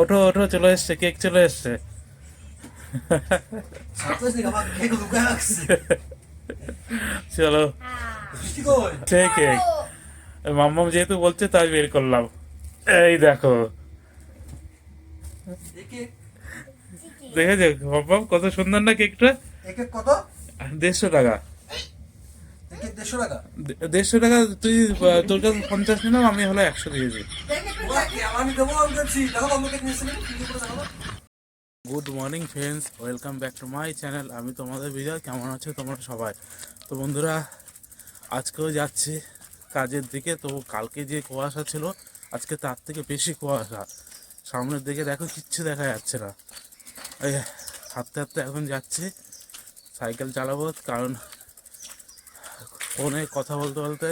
ওঠো ওঠো, চলে এসছে, কেক চলে এসছে। চলো, সেই কেক মাম্মাম যেহেতু বলছে তাই বের করলাম। এই দেখো, দেখেছো মাম্মাম কত সুন্দর না কেকটা? কত? 150 টাকা। 150 টাকা? 150 টাকা। তুই তোর কাছে 50 নিলাম, আমি হলো 100 দিয়েছি। Good morning friends, welcome back to my channel. আমি তোমাদের বিজয়। কেমন আছো তোমরা সবাই? তো বন্ধুরা, আজকেও যাচ্ছি কাজের দিকে। তো কালকে যে কুয়াশা ছিল, আজকে তার থেকে বেশি কুয়াশা। সামনের দিকে দেখো, কিচ্ছু দেখা যাচ্ছে না। এই হাঁটতে হাঁটতে এখন যাচ্ছি, সাইকেল চালাবো, কারণ ফোনে কথা বলতে বলতে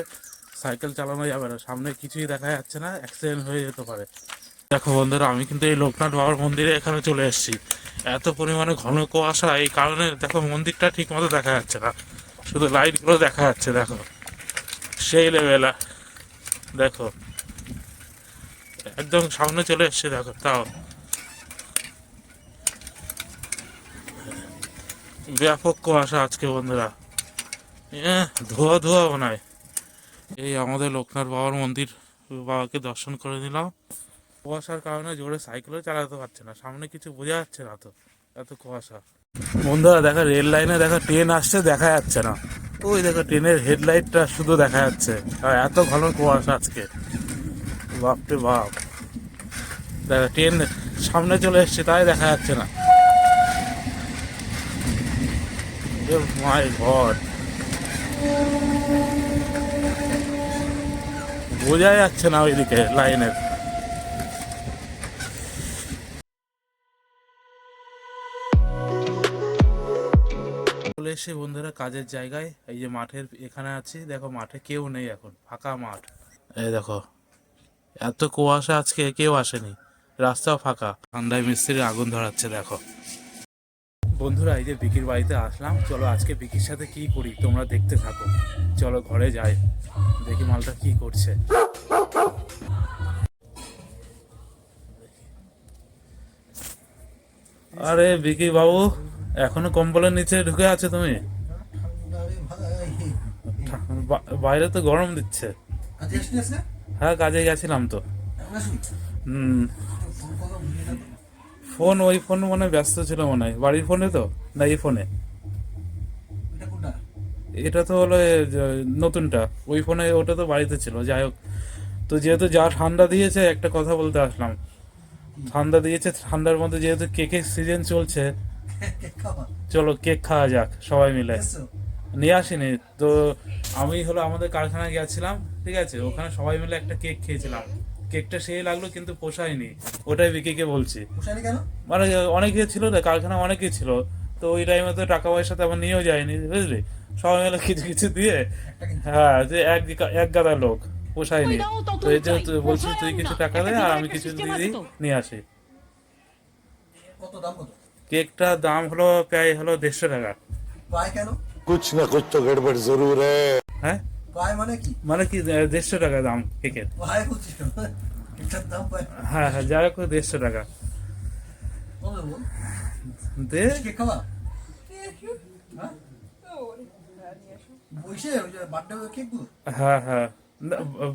সাইকেল চালানো যাবে না, সামনে কিছুই দেখা যাচ্ছে না, অ্যাক্সিডেন্ট হয়ে যেতে পারে। দেখো বন্ধুরা, আমি কিন্তু এই লোকনাথ বাবার মন্দিরে এখানে চলে এসেছি। এত পরিমাণে ঘন কুয়াশা, এই কারণে দেখো মন্দিরটা ঠিক মতো দেখা যাচ্ছে না, শুধু লাইটগুলো দেখা যাচ্ছে। দেখো সেই লেভেল, দেখো একদম সামনে চলে এসছে। দেখো তাও ব্যাপক কুয়াশা আজকে বন্ধুরা, ধোয়া ধোয়া বানায়। এই আমাদের লোকনাথ বাবার মন্দির, বাবাকে দর্শন করে নিলাম। কুয়াশার কারণে জোরে সাইকেলও চালাতে পারছে না, সামনে কিছু বোঝা যাচ্ছে না, তো এত কুয়াশা। বন্ধুরা দেখো, রেল লাইনে দেখো ট্রেন আসছে, দেখা যাচ্ছে না। ওই দেখো ট্রেনের হেডলাইটটা শুধু দেখা যাচ্ছে, আর এত ঘন কুয়াশা আজকে, বাপরে বাপ। দেখো ট্রেন সামনে চলে এসছে, তাই দেখা যাচ্ছে না। মাই গড, বোঝা যাচ্ছে না ওইদিকে লাইনের। চলে এসে বন্ধুরা কাজের জায়গায়, এই যে মাঠের এখানে আছি। দেখো মাঠে কেউ নেই, এখন ফাঁকা মাঠ। এই দেখো, এত কুয়াশা আজকে, কেউ আসেনি, রাস্তাও ফাঁকা। ঠান্ডায় মিস্ত্রির আগুন ধরাচ্ছে। দেখো বন্ধুরা, এই যে বিকির বাড়িতে আসলাম। চলো আজকে বিকির সাথে কি করি তোমরা দেখতে থাকো। চলো ঘরে যাই, দেখি মালটা কি করছে। আরে বিকি বাবু, এখনো কম্বলের নিচে ঢুকে আছে তুমি? বাইরে তো গরম দিচ্ছে। হ্যাঁ, কাজে গেছিলাম তো। হুম, ফোন, ওই ফোন মনে হয় ব্যস্ত ছিল, মনে হয় বাড়ির ফোনে তো, না এই ফোনে। এটা তো হলো নতুনটা, ওই ফোনে, ওটা তো বাড়িতে ছিল। যাই হোক, তো যেহেতু যা ঠান্ডা দিয়েছে, একটা কথা বলতে আসলাম। ঠান্ডা দিয়েছে, ঠান্ডার মধ্যে যেহেতু কেকের সিজন চলছে, চলো কেক খাওয়া যাক সবাই মিলে। নিয়ে আসিনি তো, আমি হলো আমাদের কারখানায় গেছিলাম, ঠিক আছে, ওখানে সবাই মিলে একটা কেক খেয়েছিলাম। কেকটা সেই লাগলো, কিন্তু পোষায়নি। ওটাই বিকিকে বলছি। মানে অনেকে ছিল না কারখানা, অনেকে ছিল, তো ওই টাইমে তো টাকা পয়সা তেমন নিয়েও যায়নি, বুঝলি। সবাই মিলে কিছু কিছু দিয়ে, হ্যাঁ, যে এক গাদা লোক, পোষায়নি। তো এই যে তুই বলছি, তুই কিছু টাকা দে আর আমি কিছু দিয়ে দিই, নিয়ে আসি। কেকটার দাম হলো প্রায় হলো 150 টাকা। कुछ न कुछ तो गड़बड़ जरूर है। হ্যাঁ, মানে কি 150 টাকা দাম কেকের। হ্যাঁ হ্যাঁ, যাই হোক 150 টাকা দে। হ্যাঁ হ্যাঁ,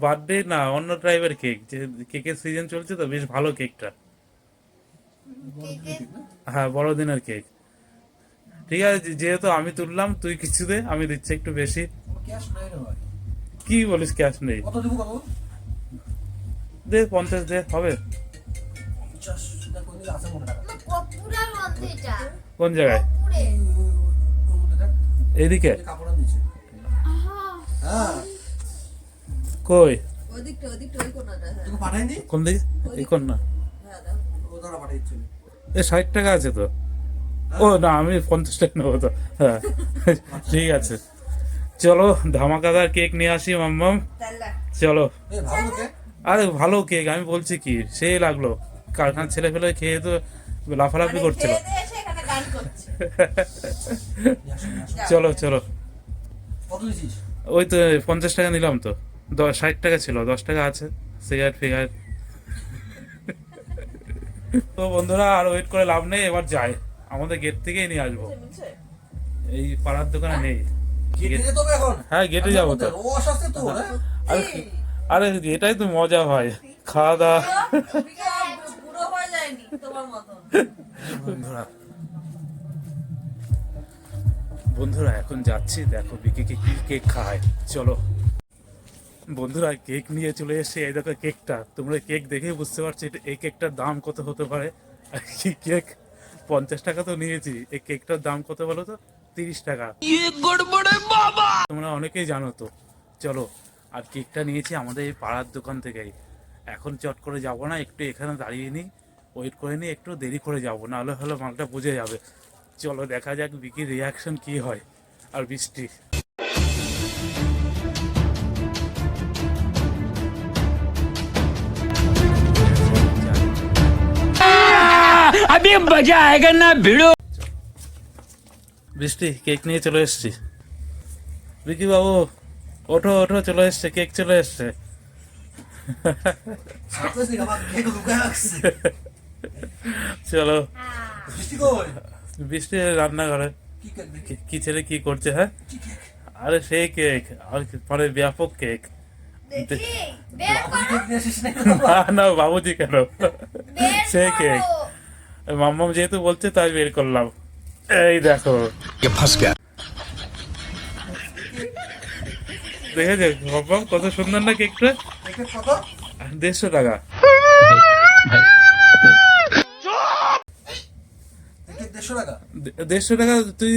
বার্থডে না, অন্য টাইপের কেক, যে কেকের সিজন চলছে তো, বেশ ভালো কেকটা। হ্যাঁ, বড়দিনের কেক। ঠিক আছে, যেহেতু আমি তুললাম, তুই কিছু দে, আমি দিচ্ছি একটু বেশি। কি বলিস, ক্যাশ নেই? দে 50 দে, হবে। কোন জায়গায়? এইদিকে? কই? কোন দিকে? এই কোন না? এ 60 টাকা আছে তো। ও না, আমি 50 টাকা নেবো তো। হ্যাঁ, ঠিক আছে, চলো ধামাকাদার কেক নিয়ে আসি মাম্মাম। চলো। আরে ভালো কেক, আমি বলছি কি, সেই লাগলো। কারখানার ছেলে ফেলে খেয়ে তো লাফালাফি করছিল। চলো চলো, ওই তো 50 টাকা নিলাম তো, 60 টাকা ছিল, 10 টাকা আছে, সিগারেট ফিগারেট। তো বন্ধুরা আর ওয়েট করে লাভ নেই, এবার যাই, আমাদের গেট থেকেই নিয়ে আসবো, এই পাড়ার দোকানে নেই। গেটে যেতে হবে এখন? হ্যাঁ, গেটে যাবো তো। ও আসছে তো, হ্যাঁ? আরে আরে এটাই তো মজা হয়, খাওয়া দাওয়া। পুরো হয়ে যায়নি তোমার মতন। বন্ধুরা বন্ধুরা এখন যাচ্ছি, দেখো বিকিকে কি কেক খায়, চলো। বন্ধুরা কেক নিয়ে চলে এসেছি, এই দেখো কেকটা, তোমরা কেক দেখেই বুঝতে পারছো এই কেকটার দাম কত হতে পারে। আর কি কেক, 50 টাকা তো নিয়েছি, এই কেকটার দাম কত বলো তো? 30 টাকা। তোমরা অনেকেই জানো তো। চলো, আর কেকটা নিয়েছি আমাদের এই পাড়ার দোকান থেকেই। এখন চট করে যাব না, একটু এখানে দাঁড়িয়ে নিই, ওয়েট করে নিই, একটু দেরি করে যাব, নাহলে হলে মালটা বুঝে যাবে। চলো দেখা যাক বিকির রিয়াকশন কি হয়। আর বৃষ্টি, अभी मजा आएगा ना भिड़ो। বৃষ্টি কেক নিয়ে চলে এসছি। বিকি বাবু ওঠো ওঠো, চলে এসছে কেক, চলে এসছে। সাথে আমার কেক লুকায় রাখছে। চলো, বৃষ্টি কই? বৃষ্টি রান্নাঘরে। কি কেক দেখি? কি ছেলে কি করছে? হ্যাঁ, কি কেক? আরে সেই কেক, আর মানে ব্যাপক কেক। দেখি বের বাবুজি কেক নিয়ে আসিস না? না না, বাবুজি কেন, সেই কেক। মাম্মাম যেহেতু বলছে তাই বের করলাম। এই দেখো, ये फंस गया। দেখেছে মাম্মাম কত সুন্দর না কেকটা? কেকের কত? 150 টাকা। কেক 150 টাকা? 150 টাকা। তুই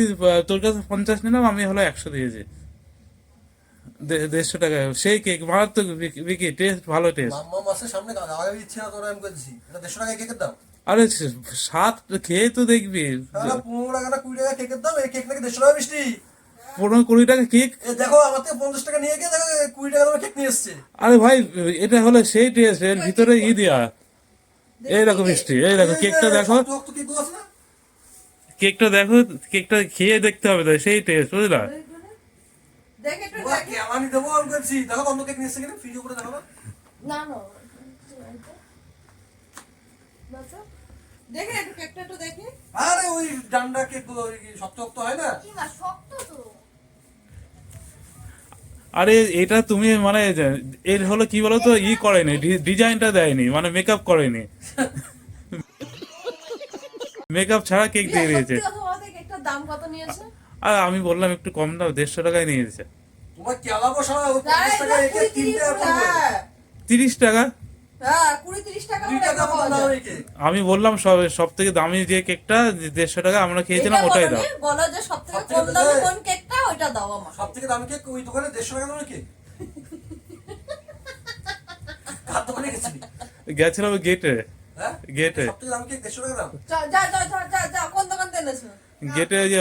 তোর কাছে 50 নিলাম, আমি হলো 100 দিয়েছি। 150 টাকা সেই কেক, মারাত্মক বিকি, টেস্ট ভালো, টেস্ট। মাম্মা মাসের সামনে খাওয়ার ইচ্ছে না তোরা, আমি করেছি এটা 150 টাকা কেকের দাম। আরে স্বাদ খেয়ে তো দেখবি। তাহলে 15 টাকা না 20 টাকা কেকের দাম, এই কেক নাকি 150 টাকা বৃষ্টি। 15-20 টাকা কেক। এ দেখো আমার থেকে 50 টাকা নিয়ে গিয়ে দেখো 20 টাকা দামের কেক নিয়ে এসছে। আরে ভাই, এটা হলো সেই টেস্ট, এর ভিতরে দেয়া। এই দেখো মিষ্টি, এই দেখো কেকটা দেখো, শক্ত কেক গুলো আছে না? কেকটা দেখো, কেকটা খেয়ে দেখতে হবে তো, সেই টেস্ট, বুঝলা? দেখ একটু ওরা কি আমি দেবো, আমি করেছি দেখো কত কেক নিয়ে এসছে কিনা, ফ্রিজে করে দেখো না। না না বাচ্চা দেখে একটু কেকটা একটু দেখি। আরে ওই ডান্ডা কেক গুলো ওই শক্ত শক্ত হয় না? কি মা শক্ত তো। আরে এটা তুমি মানে এর হলো কি বলতো, করেনি, ডিজাইনটা দেয়নি, মানে মেকআপ করেনি, মেকআপ ছাড়া কেক দিয়ে দিয়েছে। সত্যি কথা বলতে কেকটার দাম কত নিয়েছে? আর আমি বললাম একটু কম দাও, 150 টাকায় নিয়েছে। তোমার কেলাবো সারা 50 টাকা একে 3 টাকা পড়বে। হ্যাঁ 30 টাকা। হ্যাঁ 20-30 টাকা 2 করে টাকা পাওয়া দাম যায়। এই কেক। আমি বললাম সব থেকে দামি যে কেকটা 150 টাকা আমরা খেয়েছিলাম, এটা ওটাই বলো দাও। নি, বলো যে সবথেকে সবথেকে কম দামি দামি- কোন কেকটা ওইটা দাও আমাকে। সবথেকে দামি কেক ওই দোকানে 150 টাকা দামের কেক। কার দোকানে গেছিলি? গেছিলাম গেটে, হ্যাঁ? গেটে, সবথেকে দামি কেক 150 টাকা দাম। যা যা যা যা যা যা কোন দোকান থেকে এনেছো? গেটে ওই যে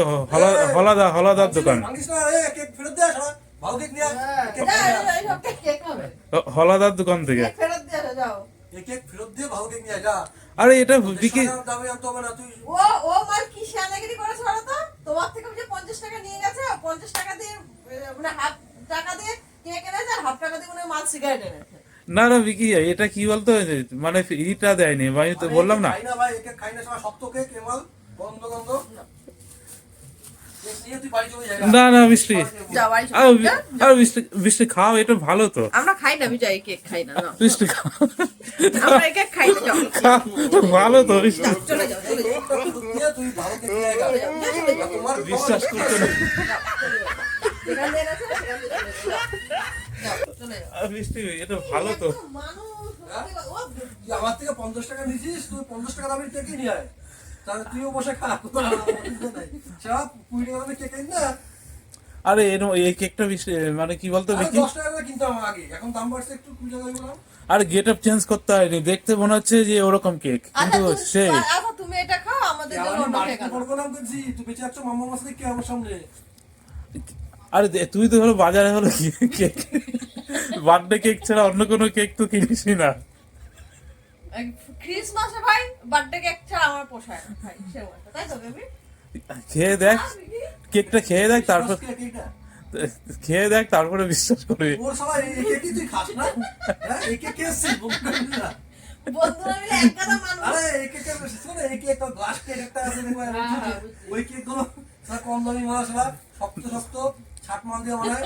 হলাদার দোকান, ভাঙিস না, কেক ফেরত দে সারা। ভালো কেক নিয়ে আয়। কেক যা ফেরত দে। এই সব কেক হবে। হলাদার দোকান থেকে। কেক ফেরত দিয়ে আসো, যাও। এই কেক ফেরত দিয়ে ভালো কেক নিয়ে আয়, যা। আরে এটা 150 বিকি, টাকার দামে আনতে হবে না তুই। ও মাল কি শানাগিরি করেছে বলো তো? তোমার থেকে যে 50 টাকা নিয়ে গেছে, 50 টাকা দিয়ে মানে হাফ টাকা দিয়ে কেক এনেছে, আর হাফ টাকা দিয়ে মানে মাল সিগারেট এনেছে। না না বিকি, এটা কি বলতো, মানে ইটা দেয়নি, আমি তো আমি বললাম এই না। কেক খাই না ভাই, এই কেক খাই না সারা, শক্ত কেক এমাল গন্ধ গন্ধ। কেক নিয়ে তুই বাড়ি চলে যা। না না মিষ্টি, যা বাড়ি চলে আর যা। আর মিষ্টি খাও, এটা ভালো তো। আমরা খাই না বিজয় এই কেক খাই না, যাও। মিষ্টি খাও, আমরা এই কেক খাই না, যাও। খাও, ভালো তো মিষ্টি। চলে যাও চলে যাও ফেরত দিয়ে তুই ভালো কেক নিয়ে আয়, যা। চলে যাও। তোমার বিশ্বাস করতে না। যেখান দিয়ে এনেছে, সেখান দিয়ে চলে যাও। যাও, চলে যাও। আর মিষ্টি, এটা ভালো তো। মানুষ তুই আমার থেকে 50 টাকা নিছিস, তুই 50 টাকা দামের কেকই নিয়ে আয়। তাহলে তুইও বসে খা। সারা 20 টাকা দামের কেক না। আরে এই কেকটা মানে কি বলতো আরে বিকি, 10 টাকা করে কিনতাম আগে, এখন দাম বাড়ছে একটু 20 টাকা বললাম। আর গেট আপ চেঞ্জ করতে হয়নি, দেখতে মনে হচ্ছে যে ওরকম কেক, কিন্তু সেই আচ্ছা তুমি এটা খাও, আমাদের জন্য আমি অন্য কেক মার্কেটে আনো। পড়বো না করছি, তুই বেঁচে যাচ্ছ মামা মাছ থেকে আমার সামনে। আরে তুই তো হলো বাজারে হলো কি কেক, বার্থডে কেক ছাড়া অন্য কোনো কেক তো কিনিসই না। ক্রিসমাসে ভাই বার্থডে কেক ছাড়া আমার পোষায় না ভাই, সেও একটা, তাই তো বেবি? খেয়ে দেখ, কেকটা খেয়ে দেখ, তারপর ক্রিসমাস কেক এইটা। খেয়ে দেখ, তারপরে বিশ্বাস করবি। ওর সবাই এই কেকই তুই খাস না? হ্যাঁ, এই কেক কে এসছে? বলতে পারবি না। বন্ধুরা মিলে এক গাদা মানবো। আরে এই কেকের শোনো, এই কেক গ্লাস কেক একটা আছে দেখো, ওই কেক গুলো কম দামি মশলা, শক্ত শক্ত ছাট মাল দিয়ে বানায়।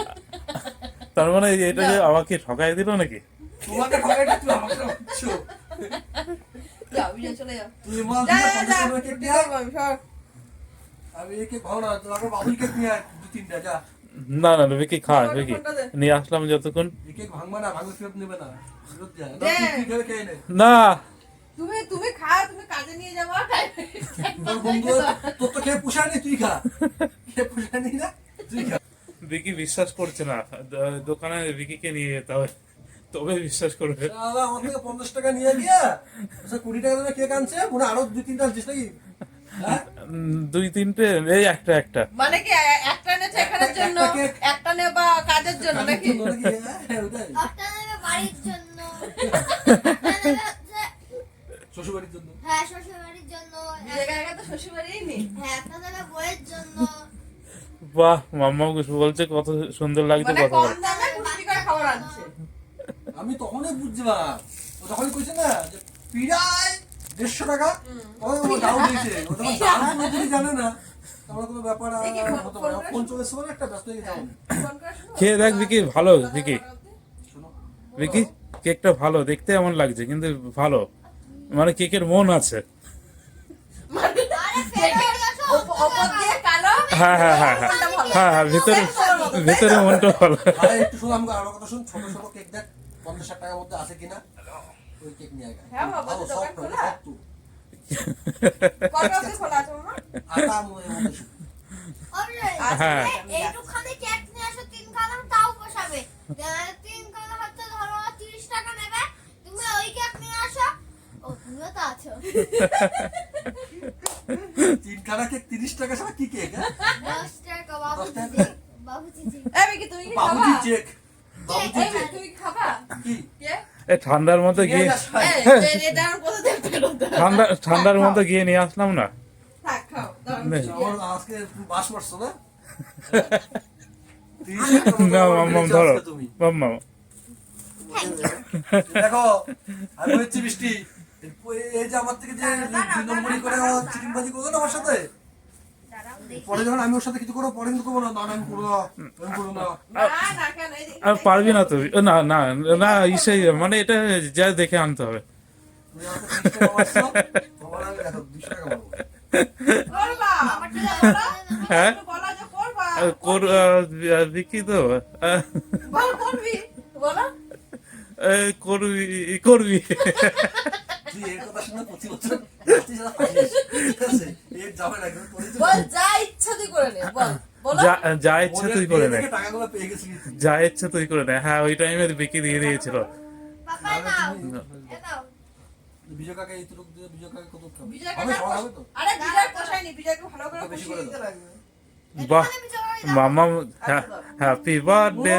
তার মানে এটাকে আমাকে ঠকাই দিল নাকি? তোমাকে ঠকাইটা তুই আমাকে ঠকাচ্ছো। যাও বিজয় চলে যাও। তুই মাল যা দিয়ে যা যা 50 কেক কি নিয়ে আয়। করবো আমি, সর। আমি এই কেক ভালো না, তোমাকে বাবুল কেক নিয়ে আয় 2-3টা, যা। না না না, বিকি খা বিকি, নিয়ে আসলাম যতক্ষণ। এই কেক ভাঙবা না, ভাঙলে ফেরত নেবে না, ফেরত যায়। দে। তুই খেয়ে খেয়ে নে। না তুমি খাও, তুমি কাজে নিয়ে যাবো। তোর বন্ধু, তোর তো খেয়ে পুষায়নি, তুই খা। খেয়ে পুষায়নি না, তুই খা। বিকি বিশ্বাস করছে না, দোকানে বিকিকে নিয়ে যেতে হবে, তবে বিশ্বাস করবে। শালা আমার থেকে 50 টাকা নিয়ে গিয়া 20 টাকা দামে কেক আনছে, মনে হয় আরো 2-3টা আনছিস নাকি? হ্যাঁ? 2-3টে, এই একটা একটা। মানে কি একটা এনেছে এখানের জন্য, একটা কেক। একটা নে বা কাজের জন্য নাকি? নাকি? হ্যাঁ, ওটাই। একটা নেবে বাড়ির জন্য, একটা নেবে হচ্ছে, শ্বশুরবাড়ির জন্য। হ্যাঁ শ্বশুর বাড়ির জন্য, বিজয় কাকা তো শ্বশুর বাড়িই নেই। হ্যাঁ একটা নেবে বইয়ের জন্য। বাহ, মাম্মা বলছে কত সুন্দর লাগছে মানে কথা কম বলে। দামে পুষ্টিকর খাবার আনছে। আমি তখনই বুঝছিলাম, ও যখনই কইছে না যে পিড়ায় 150 টাকা, তখন ও ডাউন হয়েছে। ও যখন দাম পুরোপুরি জানে না, আমার কোনো ব্যাপার আর দেখি হতে পারে না। ফোন চলে এসছে বলে একটা ব্যস্ত হয়ে গেছে আমি। ফোন করে শোনো। খেয়ে দেখ বিকি, ভালো বিকি, শোনো, বিকি কেকটা ভালো দেখতে, এমন লাগছে কিন্তু ভালো, মানে কেকের মন আছে। মানে ফেরত আসো, ওপর দিয়ে কালো, হ্যাঁ হ্যাঁ হ্যাঁ হ্যাঁ মনটা ভালো। হ্যাঁ হ্যাঁ, ভেতরে মনটা ভালো। ভাই একটু শোনো, আমাকে আরো কথা শুন। ছোট ছোট কেক দেখ 50 টাকার মধ্যে আছে কিনা, ওই কেক নিয়ে আয়। হ্যাঁ বাবা, ভালো, দোকান soft, খোলা? soft তো। কটা অবধি খোলা আছে মামা? আটা মনে মধ্যে শুধু। অলরেডি হ্যাঁ। এইটুখানি কেক নিয়ে আসো, 3 খানা তাও পোষাবে। 3 খানা হচ্ছে ধরো 30 টাকা নেবে, তুমি ওই কেক নিয়ে আসো। ও তুমিও তো আছো। 3 খানা কেক 30 টাকা, সারা কি কেক? হ্যাঁ? 10 টাকা বাবুজি 10 টাকা? জি, বাবুজি জি। এই বিকি, তুমি কি খাবা? বাবুজি চেক, বাবুজি এই চেক। তুই খাবা? কি? কে? এই ঠান্ডার মধ্যে নিয়ে গিয়ে, যাস ভাই। এটা আমার কোথা থেকে ফেরত দেবে? ঠান্ডার মধ্যে গিয়ে নিয়ে আসলাম না। থাক, খাও, দাঁড়াও, নে। কিছু আমার দিয়ে। আজকে বাস মারছো না? 30 টাকা মতো না আমার মাম্মাম মেরেছো ধরো, আজকে তুমি। মাম্মাম। দেখো, আমি হচ্ছে বৃষ্টি। এই যে আমার থেকে যে 2 নম্বরই করে চিকেনবাজি করলো না আমার সাথে, দাঁড়াও দেখি। পরে যখন আমি ওর সাথে কিছু করবো, পরে কিন্তু করবো না, না না, আমি করবো না, আমি করবো না। না, না, কেন? এই যে- আর পারবি না তো, না না না, ইসে মানে এটা যা দেখে আনতে হবে। তুমি আমাকে 30 টাকা মারছো, তোমার আমি দেখো 200 টাকা মারবো। করবা। হ্যাঁ একটু বলো যে করবা। বিকি তো বল, করবি। বলো। করবি করবি। তুই এর কথা শুনে 25 বছর যাচ্ছিস আর হাসিস, ঠিক আছে? এর যাবে না, কিন্তু তোরই তো- বল, যা ইচ্ছা তুই করে নে, বল। বলো। যা ইচ্ছে তুই করে নে, ওদের থেকে টাকাগুলো পেয়ে গেছিস তুই। যা ইচ্ছে তুই করে নে। হ্যাঁ, ওই টাইমে বিকি দিয়ে দিয়েছিল। পাপা নাও, এ নাও। বিজয় কাকা এইটুকু দিয়ে বিজয় কাকা কত খাবে? বিজয় হবে, কাকা সবাই হবে তো? আরে বিজয় পোষায়নি, বিজয়কে ভালো করে বেশি পুষিয়ে করে দিতে দাও। লাগবে। বাহ, এখানে বিজয় দাও। Mamma happy birthday.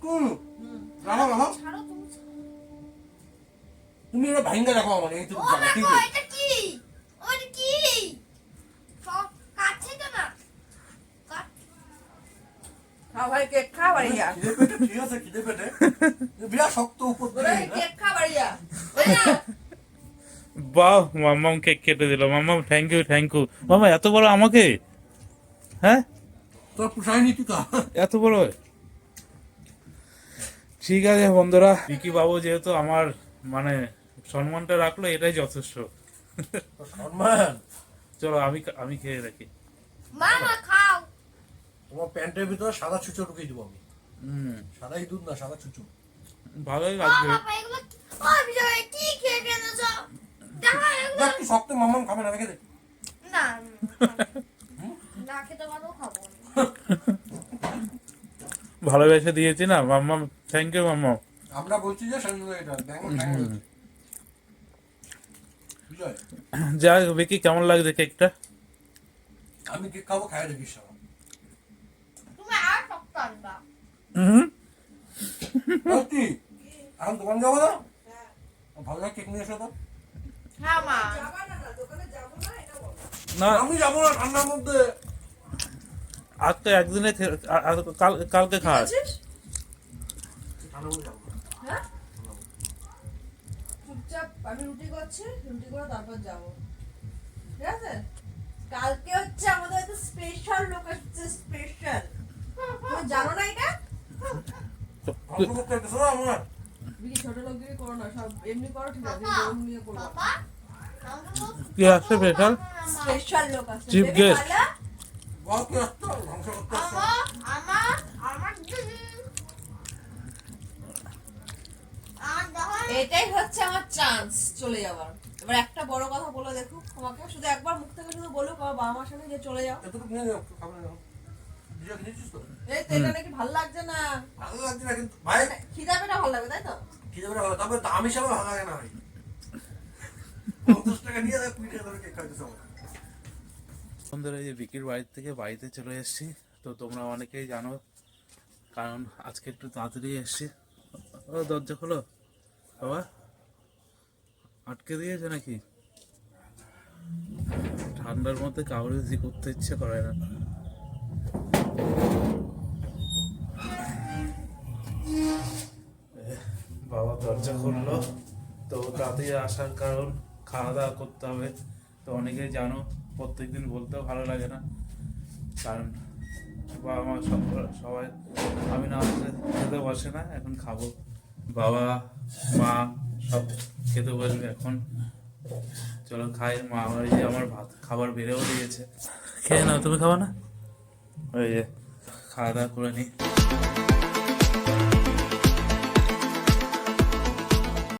কুল। রাখো, রাখো। ছাড়ো তুমি ছাড়ো। তুমি এটা ভাঙ্গা রাখো আমার এইটুকু ও জায়গা, ঠিক দেখো, আছে? এটা কি? ওটা কি? সব কাটছে তো না? কাট। খাও ভাই, কেক খা বাড়িয়া। খিদে পেটে, ঠিক আছে, খিদে পেটে। বিরাট শক্ত উপর বলে, দিয়ে, কেক খা বাড়িয়া। ওই নাও। বাহ, মাম্মাম কেক কেটে দিল। মাম্মাম থ্যাংক ইউ থ্যাংক ইউ। মামা এত বড় আমাকে, হ্যাঁ তোর পোষায়নি তুই তা। এত বড়। ঠিক আছে বন্ধুরা, বিকি বাবু যেহেতু আমার মানে সম্মানটা রাখলো, এটাই যথেষ্ট। তোর সম্মান। চলো আমি খেয়ে দেখি। মামা খাও। তোমার প্যান্টের ভিতরে সাদা ছুঁচো ঢুকিয়ে দেবো আমি। হুম, সাদাই দুধ না, সাদা ছুঁচো। ভালোই লাগবে। বাবা এগুলো ও বিজয় কি খেয়ে গেছো? দেখো এগুলো দেখ, তুই শক্ত মামাম খাবে না, রেখে দে। না না খেতে পারবো খাবো না। ভালোবেসে দিয়েছি না মাম্মাম, থ্যাংক ইউ মাম্মাম। আমরা বলছি যে সেগুলো এটা ব্যাঙ্গল ট্যাঙ্গল। বিজয়, যাই হোক, বিকি কেমন লাগছে কেকটা? আমি কেক খাবো, খাই দেখিস সব। তুমি আর শক্ত আনবা। হুম, কি এখন দোকান যাবো না? ভালো লাগে কেক নিয়ে এসো তো। হ্যাঁ মা। যাবা না, না, দোকানে যাবো না, এটা বলো। না আমি যাবো না ঠান্ডার মধ্যে। আজ তো একদিনে কালকে খাস। বলছিস? ঠান্ডার মধ্যে যাবো না। হ্যাঁ? চুপচাপ আমি রুটি করছি, রুটি করে তারপর যাবো, ঠিক আছে? কালকে হচ্ছে আমাদের একটা স্পেশাল লোক আসছে, স্পেশাল। তুমি জানো না এটা? অন্তর্ভুক্ত একটা শোনো আমার বিকি ছোট লোকগিরি করো না, সব এমনি করো, ঠিক আছে? বাবা, এমনি নিয়ে করো। বাবা, কি আসছে স্পেশাল? স্পেশাল লোক আসছে। Chief দেবে guest. খালা? বল কি আসতো ধ্বংস করতে আসতো আমার দিদি। আর দেখো, এটাই হচ্ছে আমার চান্স চলে যাওয়ার। এবার একটা বড় কথা বলে দেখো তোমাকে, শুধু একবার মুখ থেকে শুধু বলুক আমার বাবা মার সামনে যে চলে যাও। এতটুকু নিয়ে যাও খাবার নাও দিয়ে খেয়েছিস তো এই তো এটা নাকি ভালো লাগছে না, ভালো লাগছে না কিন্তু ভাই খিদা পেটা ভালো লাগবে, তাই তো? খেতে পারে ভালো তবে দাম হিসাবে ভালো লাগে না ভাই 50 টাকা নিয়ে দেখ পিঠে ধরে কেক খাইতেছে আমার বন্ধুরা, এই যে বিকির বাড়ি থেকে বাড়িতে চলে এসেছি। তো তোমরা অনেকেই জানো, কারণ আজকে একটু তাড়াতাড়ি এসেছি। ও দরজা খোলো বাবা, আটকে দিয়েছে নাকি? ঠান্ডার মধ্যে কাউরে জি করতে ইচ্ছে করে না। বাবা দরজা খুললো, তো তাড়াতাড়ি আসার কারণ খাওয়া দাওয়া করতে হবে। তো অনেকেই জানো, প্রত্যেকদিন বলতেও ভালো লাগে না, কারণ বাবা মা সবাই আমি না আসলে খেতে বসে না। এখন খাবো, বাবা মা সব খেতে বসবে এখন। চলো খাই। মা ওই যে আমার ভাত খাবার বেড়েও দিয়েছে, খেয়ে নাও। তুমি খাবা না? ওই যে খাওয়া দাওয়া করে নিই।